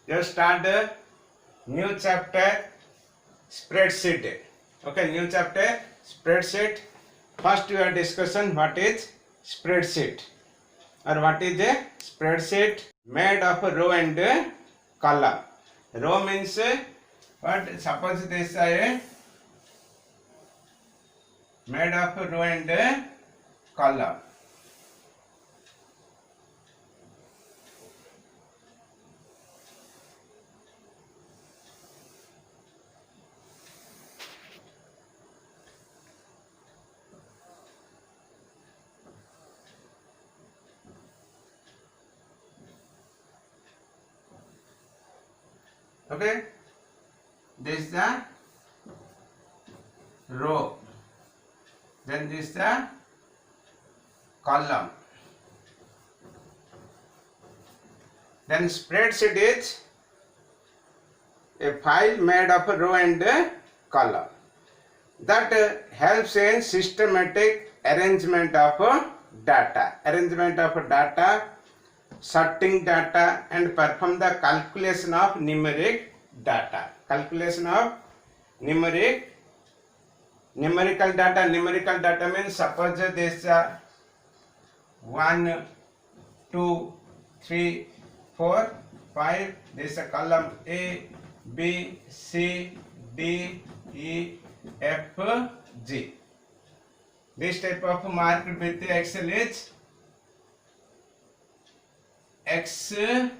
You start the new chapter spreadsheet. Okay, new chapter spreadsheet. First your discussion what is spreadsheet or what is a spreadsheet made of a row and a column. Row means what? Suppose this is a made of a row and a column. Okay, this is the row, then this is the column. Then spreadsheet is a file made of a row and a column that helps in systematic arrangement of data, sorting data and perform the calculation of numeric data. Calculation of numerical data. Numerical data means suppose this 1, 2, 3, 4, 5. This is a column A, B, C, D, E, F, G. This type of marked with the Excel is XFB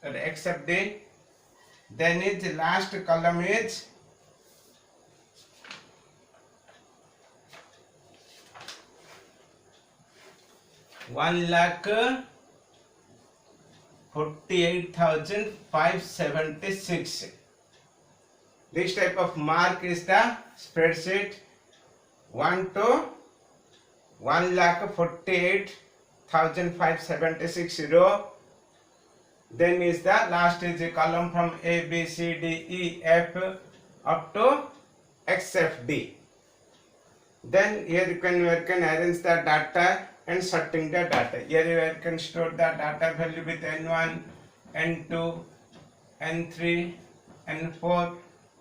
or XFD. Then its last column is $1,48,576. This type of mark is the spreadsheet 1 to 1,48,576 row. Then is the last is a column from A, B, C, D, E, F up to XFD. Then here you can arrange the data and sorting the data. Here you can store the data value with N1, N2, N3, N4,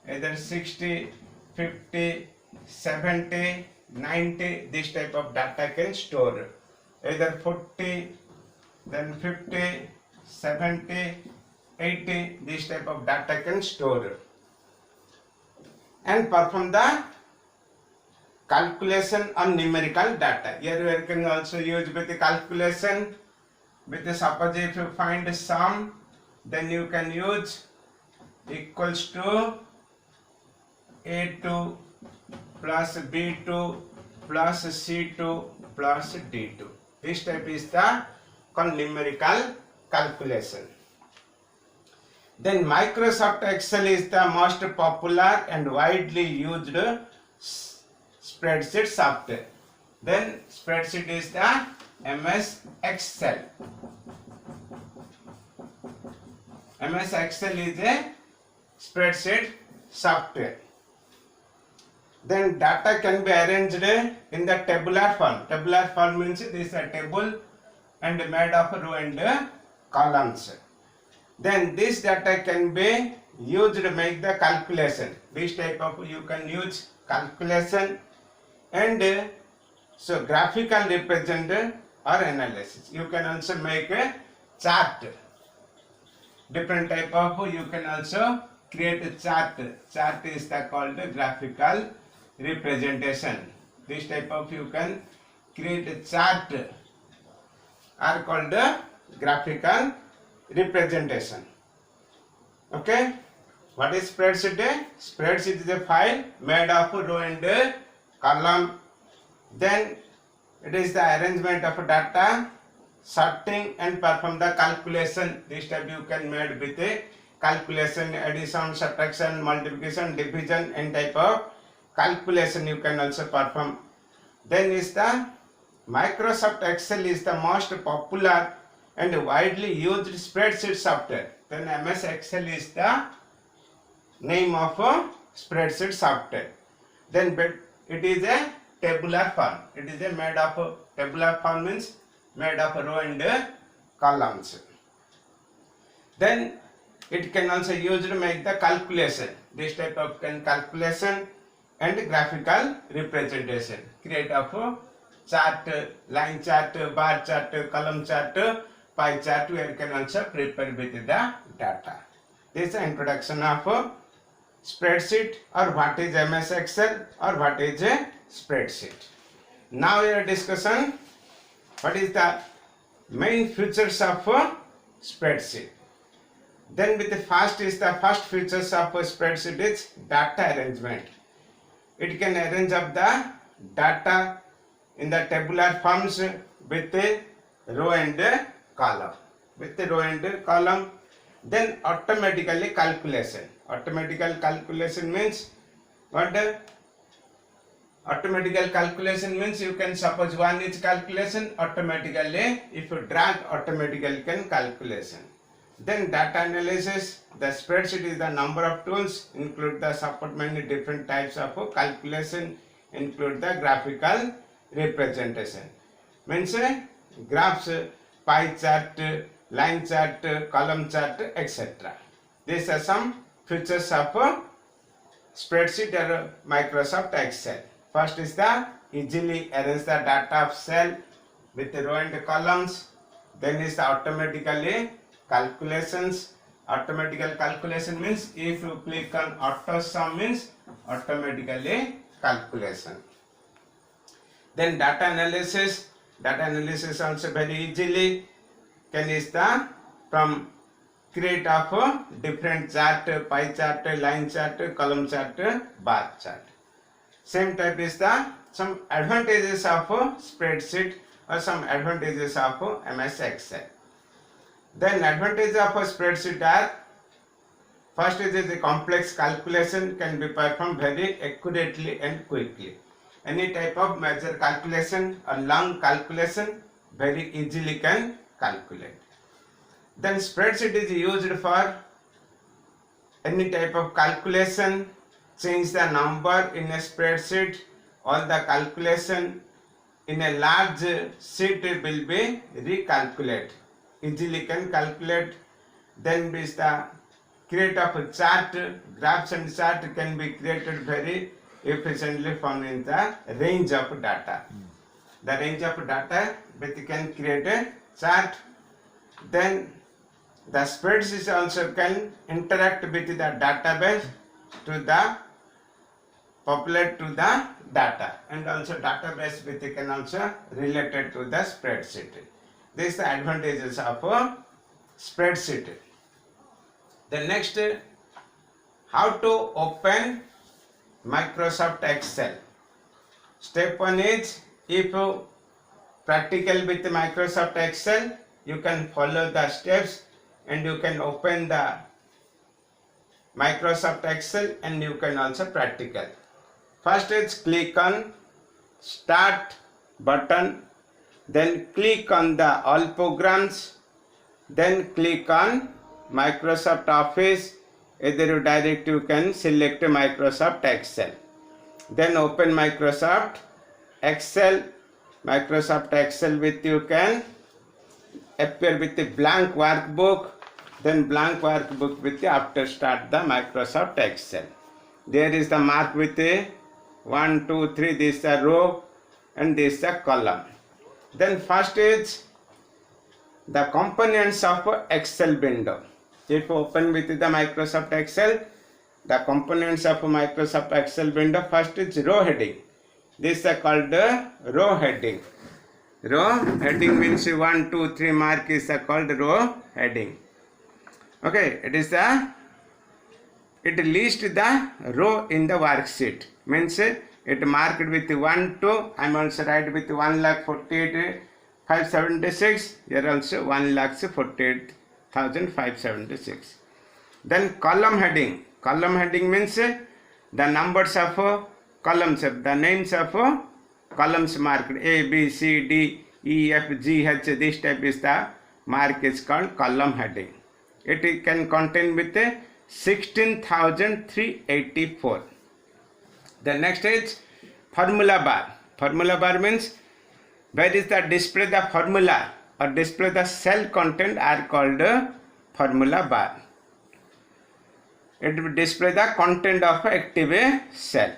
either 60, 50, 70, 90. This type of data can store. Either 40, then 50, 70, 80. This type of data can store and perform the calculation on numerical data. Here you can also use with the calculation with the suppose if you find a sum, then you can use equals to A2 plus B2 plus C2 plus D2. This type is the numerical calculation. Then Microsoft Excel is the most popular and widely used spreadsheet software. Then spreadsheet is the MS Excel. MS Excel is a spreadsheet software. Then data can be arranged in the tabular form. Tabular form means this is a table and made of row and columns. Then this data can be used to make the calculation. This type of you can use calculation and so graphical represent or analysis. You can also make a chart. Different type of you can also create a chart. Chart is the called graphical representation. This type of you can create a chart are called graphical representation. Okay, what is spreadsheet? Spreadsheet is a file made of row and column. Then it is the arrangement of data, sorting and perform the calculation. This type you can made with a calculation, addition, subtraction, multiplication, division and type of calculation you can also perform. Then is the Microsoft Excel is the most popular and widely used spreadsheet software. Then MS Excel is the name of a spreadsheet software. Then it is a tabular form. It is a made of tabular form means made of row and columns. Then it can also used to make the calculation. This type of calculation and graphical representation. Create of chart, line chart, bar chart, column chart, pie chart, where you can also prepare with the data. This is the introduction of spreadsheet, or what is MS Excel, or what is a spreadsheet. Now your discussion, what is the main features of spreadsheet. Then with the first features of spreadsheet is data arrangement. It can arrange up the data in the tabular forms with a row and a column. With the row and a column. Then automatically calculation. Automatical calculation means what? Automatical calculation means you can suppose one is calculation, automatically if you drag, automatically can calculation. Then data analysis. The spreadsheet is the number of tools, include the support many different types of calculation, include the graphical representation. Means graphs, pie chart, line chart, column chart, etc. These are some features of spreadsheet or Microsoft Excel. First is the easily arrange the data of cell with row and columns. Then is the automatically calculations. Automatical calculation means if you click on auto sum means automatically calculation. Then data analysis. Data analysis also very easily can is the from create of different chart, pie chart, line chart, column chart, bar chart. Same type is the some advantages of spreadsheet or some advantages of MS Excel. Then advantages of a spreadsheet are, first is the complex calculation can be performed very accurately and quickly. Any type of major calculation or long calculation very easily can calculate. Then spreadsheet is used for any type of calculation, change the number in a spreadsheet, all the calculation in a large sheet will be recalculate. Easily can calculate. Then is the create of a chart, graphs and chart can be created very efficiently from in the range of data. The range of data but you can create a chart. Then the spreadsheet also can interact with the database to the populate to the data, and also database with you can also related to the spreadsheet. These are the advantages of a spreadsheet. The next, how to open Microsoft Excel. Step 1 is, if you practical with Microsoft Excel, you can follow the steps and you can open the Microsoft Excel and you can also practical. First is click on Start button, then click on the All Programs, then click on Microsoft Office. Either you direct you can select Microsoft Excel. Then open Microsoft Excel. Microsoft Excel with you can appear with the blank workbook. Then blank workbook with the after start the Microsoft Excel. There is the mark with a 1, 2, 3. This is the row and this is the column. Then first is the components of Excel window. If you open with the Microsoft Excel, the components of Microsoft Excel window, first is row heading. This is called the row heading. Row heading means 1, 2, 3 mark is called row heading. Okay, it lists the row in the worksheet. Means it marked with 1, 2. I am also write with 1,48,576. Here also 1,48,576. Then column heading. Column heading means the numbers of columns, the names of columns marked A, B, C, D, E, F, G, H. This type is the mark is called column heading. It can contain with 16,384. The next is formula bar. Formula bar means where is the display the formula or display the cell content are called formula bar. It will display the content of active cell.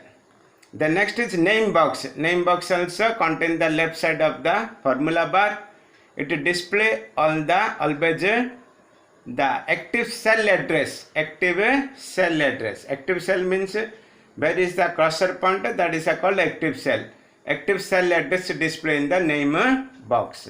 The next is name box. Name box also contain the left side of the formula bar. It display always the active cell address. Active cell address. Active cell means where is the cursor point, that is called active cell. Active cell address display in the name box.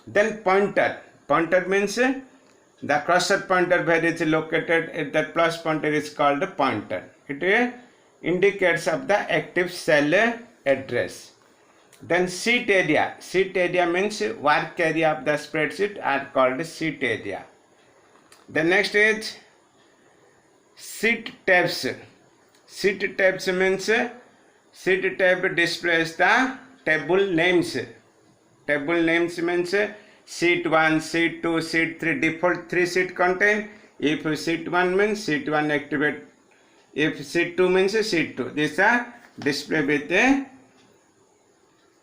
Then pointer. Pointer means the cursor pointer where it is located, that plus pointer is called pointer. It indicates of the active cell address. Then sheet area. Sheet area means work area of the spreadsheet are called sheet area. The next is sheet tabs. Sheet tabs means sheet tab displays the table names. Table names means sheet 1, sheet 2, sheet 3, default 3 sheet contain. If sheet 1 means sheet 1 activate. If sheet 2 means sheet 2. These are display with the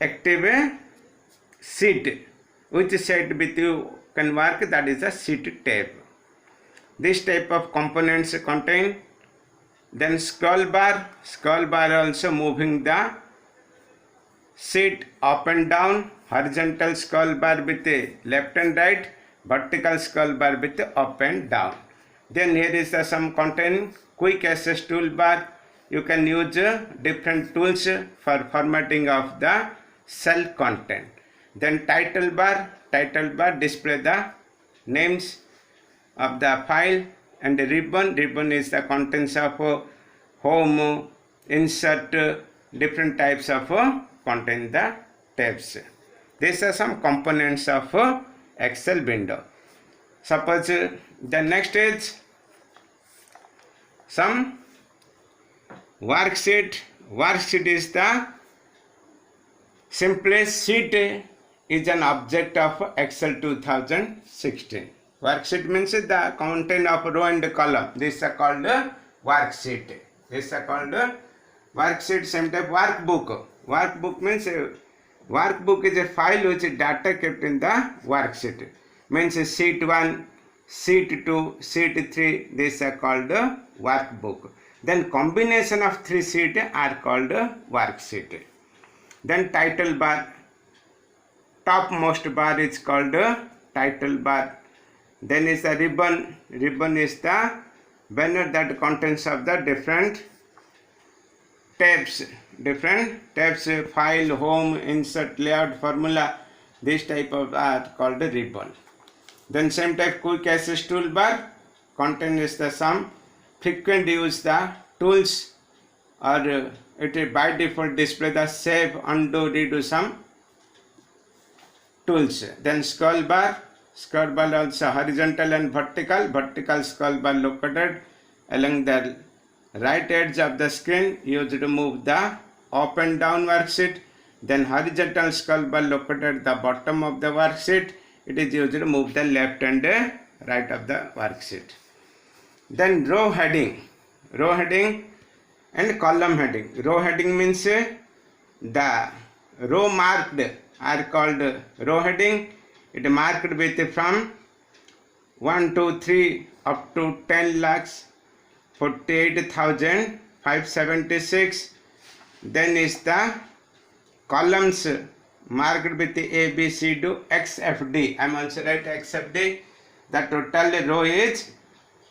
active sheet. Which sheet with you can work, that is a sheet tab. This type of components contain. Then scroll bar. Scroll bar also moving the sheet up and down. Horizontal scroll bar with the left and right. Vertical scroll bar with the up and down. Then here is some content. Quick access toolbar. You can use different tools for formatting of the cell content. Then title bar. Title bar display the names of the file. And the ribbon. Ribbon is the contents of home, insert, different types of contain the tabs. These are some components of Excel window. Suppose the next is some worksheet. Worksheet is the simplest sheet, is an object of Excel 2016. Worksheet means the content of row and column. This is called worksheet. This is called worksheet. Same type workbook. Workbook means workbook is a file which is data kept in the worksheet. Means sheet 1, sheet 2, sheet 3. This is called workbook. Then combination of 3 sheets are called worksheet. Then title bar. Topmost bar is called title bar. Then is the ribbon. Ribbon is the banner that contains of the different tabs. Different tabs, file, home, insert, layout, formula. This type of are called ribbon. Then same type quick access toolbar. Content is the some frequent use the tools, or it is by default display the save, undo, redo some tools. Then scroll bar. Scroll bar also horizontal and vertical. Vertical scroll bar located along the right edge of the screen, used to move the up and down worksheet. Then horizontal scroll bar located at the bottom of the worksheet. It is used to move the left and right of the worksheet. Then row heading. Row heading and column heading. Row heading means the row marked are called row heading. It marked with from 1, 2, 3 up to 10 lakhs 48,576. Then is the columns marked with A, B, C to XFD. I am also write XFD. The total row is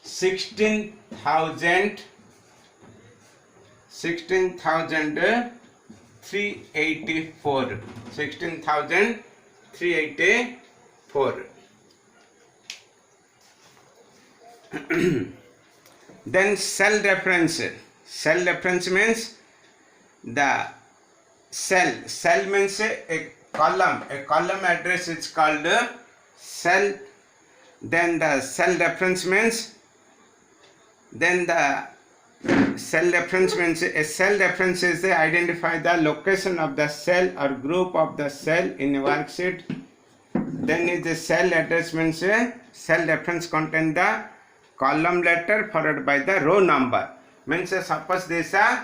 16,384. 16,384. Then cell reference. Cell reference means the cell. Cell means a column. A column address is called cell. Then the cell reference means a cell reference is to identify the location of the cell or group of the cell in a worksheet. Then is the cell address means cell reference contain the column letter followed by the row number. Means suppose this a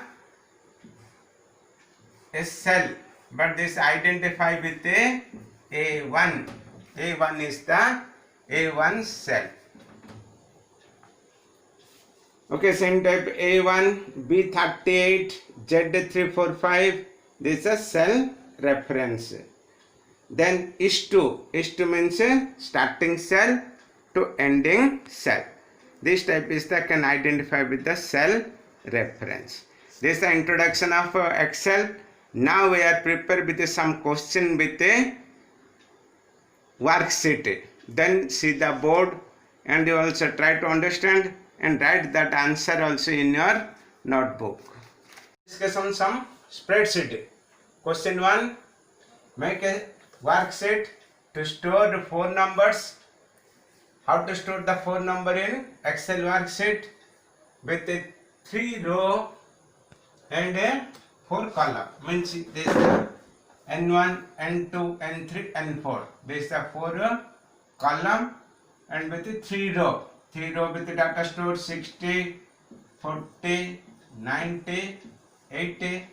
cell, but this identify with a A1, A1 is the A1 cell. Okay, same type A1, B38, Z345. This is a cell reference. Then is2 means starting cell to ending cell. This type is the can identify with the cell reference. This is the introduction of Excel. Now we are prepared with some question with a worksheet. Then see the board and you also try to understand and write that answer also in your notebook. Discussion some spreadsheet. Question 1. Make a worksheet to store 4 numbers. How to store the 4 number in Excel worksheet? With a 3 row and a 4 column. Means this is N1, N2, N3, N4. This is the 4 column and with the 3 row. 3 row with the data store 60, 40, 90, 80,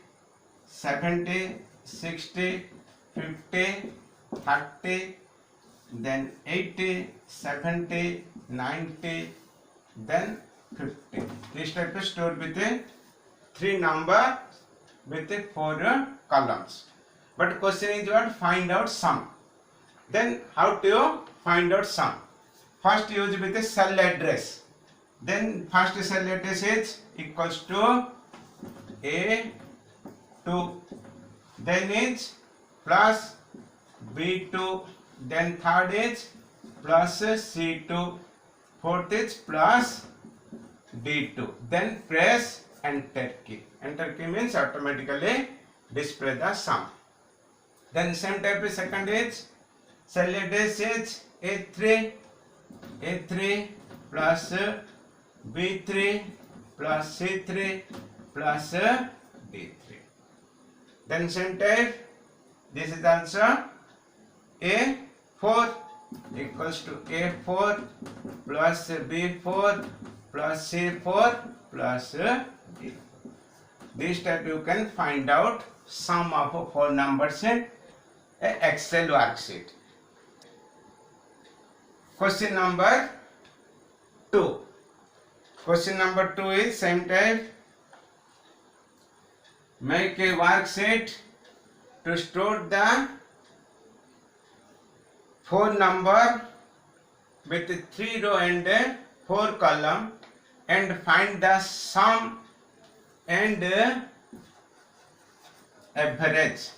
70, 60, 50, 30, then 80, 70, 90, then 50. This type is stored with a 3 number with a 4 columns. But question is what? Find out sum. Then how to find out sum? First use with a cell address. Then first cell address is equals to A2. Then is plus B2. Then third is plus C2. Fourth is plus D2. Then press enter key. Enter key means automatically display the sum. Then same type of second is cell address is A3 plus B3 plus C3 plus D3. Then same type, this is also A4 equals to A4 plus B4 plus C4 plus D. This type you can find out sum of 4 numbers in a Excel worksheet. Question number 2. Question number 2 is same type. Make a worksheet to store the 4 number with 3 row and 4 column and find the sum and average.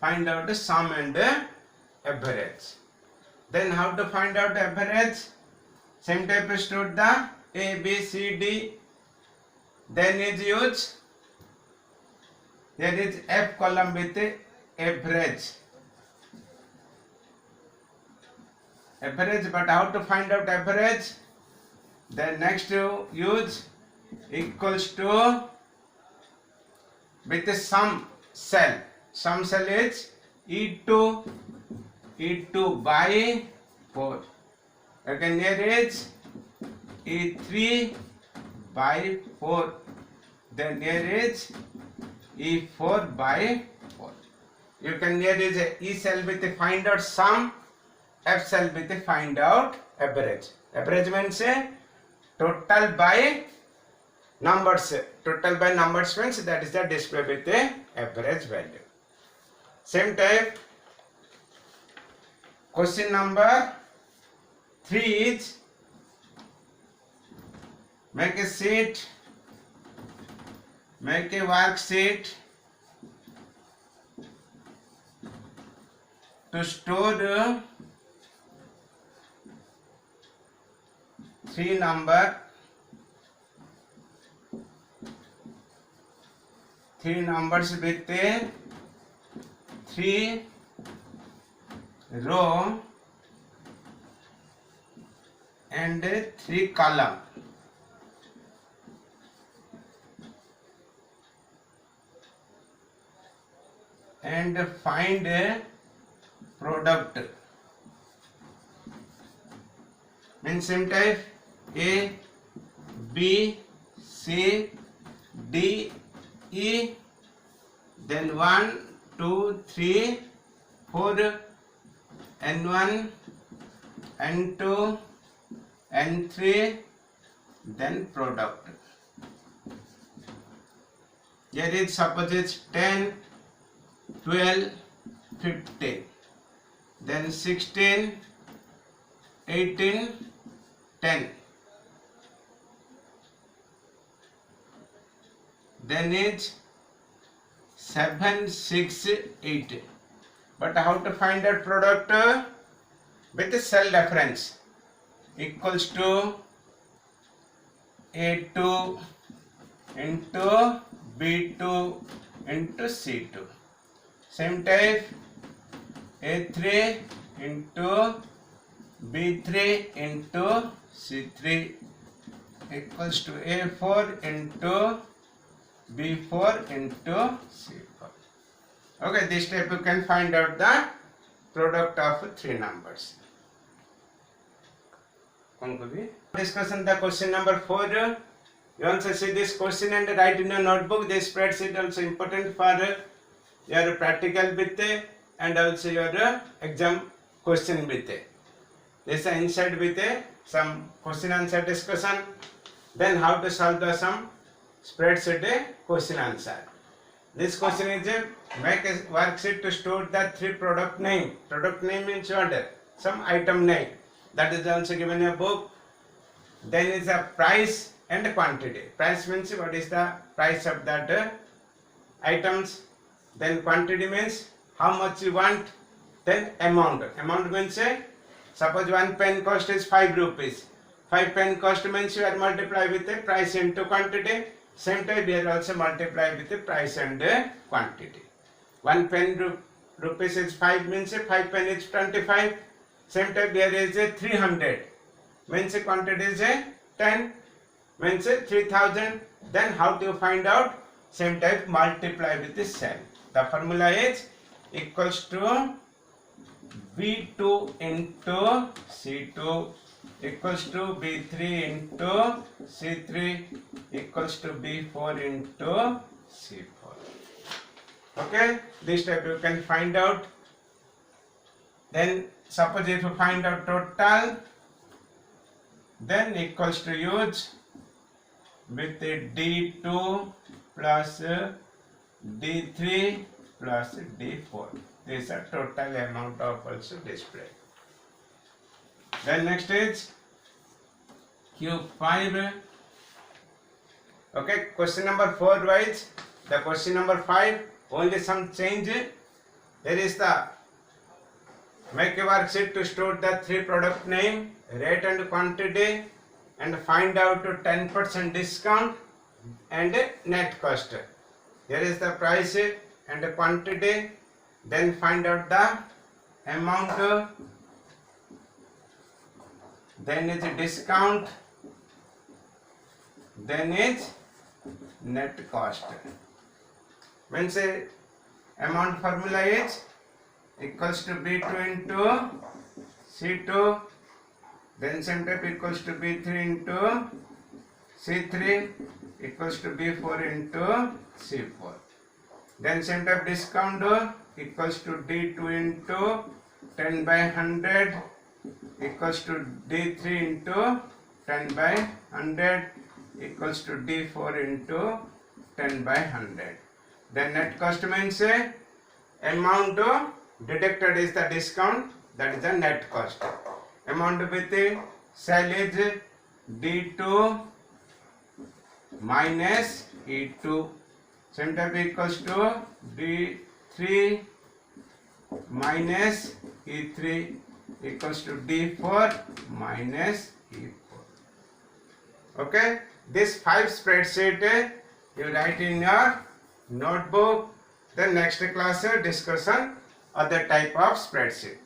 Find out the sum and average. Then how to find out average? Same type is stored the A, B, C, D. Then is use. There is F column with average. Average, but how to find out average? Then next you use equals to with the sum cell. Sum cell is E2 by 4. Again here is E3 by 4. Then here is E4 by 4. You can here is a E cell with the find out sum, F cell with the find out average. Average means total by numbers. Total by numbers means that is the display with the average value. Same type. Question number 3 is make a sheet, make a worksheet to store 3 numbers with a 3 row and 3 column. And find a product. Means same type A, B, C, D, E. Then 1, 2, 3, 4, N1, N2, N3, then product. Here is suppose it's 10, 12, 15, then 16, 18, 10. Then it's 7, 6, 8. But how to find that product? With the cell reference equals to A2 into B2 into C2. Same type A3 into B3 into C3 equals to A4 into B4 into C4. Okay, this type you can find out the product of three numbers. Discussion the question number 4. You also see this question and write in your notebook. This spreadsheet also important for your practical bit and also your exam question bit. This is inside with some question answer discussion. Then how to solve the some spreadsheet question answer. This question is make a worksheet to store the three product name. Product name means what? Some item name. That is also given in a book. Then is a price and quantity. Price means what is the price of that items. Then quantity means how much you want. Then amount. Amount means suppose one pen cost is 5 rupees. 5 pen cost means you are multiply with the price into quantity. Same time we are also multiply with the price and quantity. 1 pen rupees is 5 means 5 pen is 25. Same time there is 300 means quantity is 10 means 3000. Then how do you find out? Same type multiply with the cell. The formula is equals to B2 into C2 equals to B3 into C3 equals to B4 into C4. Okay, this type you can find out. Then suppose if you find out total, then equals to use with the D2 plus D3 plus D4. This is a total amount of also display. Then next is Q5. Okay, question number 4 wise. The question number 5 only some change. There is the make a worksheet to store the three product name, rate and quantity, and find out to 10% discount and net cost. Here is the price and the quantity. Then find out the amount. Then is discount. Then is net cost. Means amount formula is equals to B2 into C2. Then same type equals to B3 into C3 equals to B4 into C4. Then same type discount equals to D2 into 10 by 100 equals to D3 into 10 by 100 equals to D4 into 10 by 100. Then net cost means amount deducted is the discount, that is the net cost. Amount with the cell is D2 minus E2. Same type equals to D3 minus E3 equals to D4 minus E4. Okay, this 5 spreadsheet you write in your notebook. The next class discussion other type of spreadsheet.